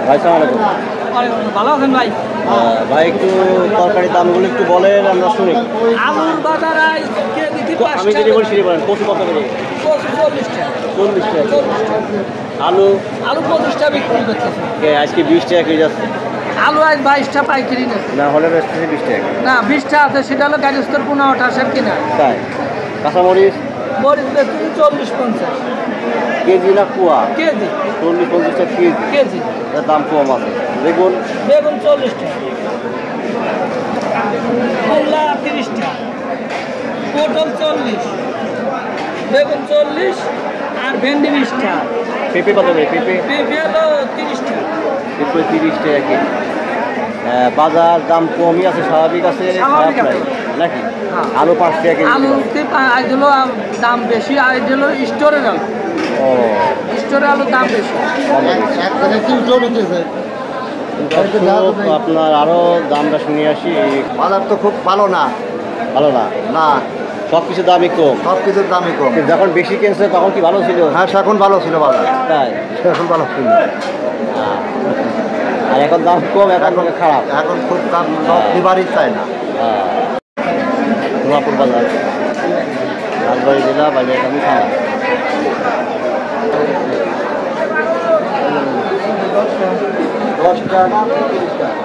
ভাই সালাম আলাইকুম। ভালো আছেন ভাই? ভাই একটু তরকারির দামগুলো একটু বলেন, আমরা শুনি। আলুর বাজার কেজি আমি যদি বলি সেটি বলেন। কচু কত করে? 40 টাকা। 40 টাকা। আলু আলু 25 টাকা বিক্রি করতেছে। আজকে 20 টাকা কেজি যাচ্ছে। আলু আজ 22 টাকা পাইকারি না, না হলে বেচতেছে 20 টাকা। না 20 টাকা আছে, সেটা হলো গাড়িস্তর 15-18 কিনা। তাই কাঁচামরিচ মরিচ বেচতেছে 40-50 কেজি না কুয়া? কেজি। 40-50 টাকা কেজি। কেজি। এর দাম কম আছে। বেগুন বেগুন 40 টাকা, মূলা 30 টাকা, পটল 40, বেগুন 40 আর ভেন্ডি 20 টাকা। পেঁপে কত করে? পেঁপে পেঁপে হলো 30 টাকা। পেঁপে 30 টাকা কেজি। বাজার দাম কমই আছে, স্বাভাবিক আছে, খারাপ নাই নাকি? আলু 5 টাকা কেজি। আলুতে আজ হলো দাম বেশি, আর আজ হলো স্টোরের আলু। ও স্টোরের আলুর দাম বেশি। আপনার আরো দামটা শুনে আসি। বাজার তো খুব ভালো না। ভালো না? না, সব কিছুর দামই কম। সব কিছুর দামই কম। যখন বেশি কিনছে তখন কি ভালো ছিল? হ্যাঁ, এখন ভালো ছিল বাজার। তাই? এখন ভালো ছিল। আর এখন দাম কম, এখন খারাপ। এখন খুব দাম দিবারই চায় না। নোয়াপুর বাজার, রাজবাড়ী জেলা, বাজারকান্দি থানা। দশটা না 30 টাকা।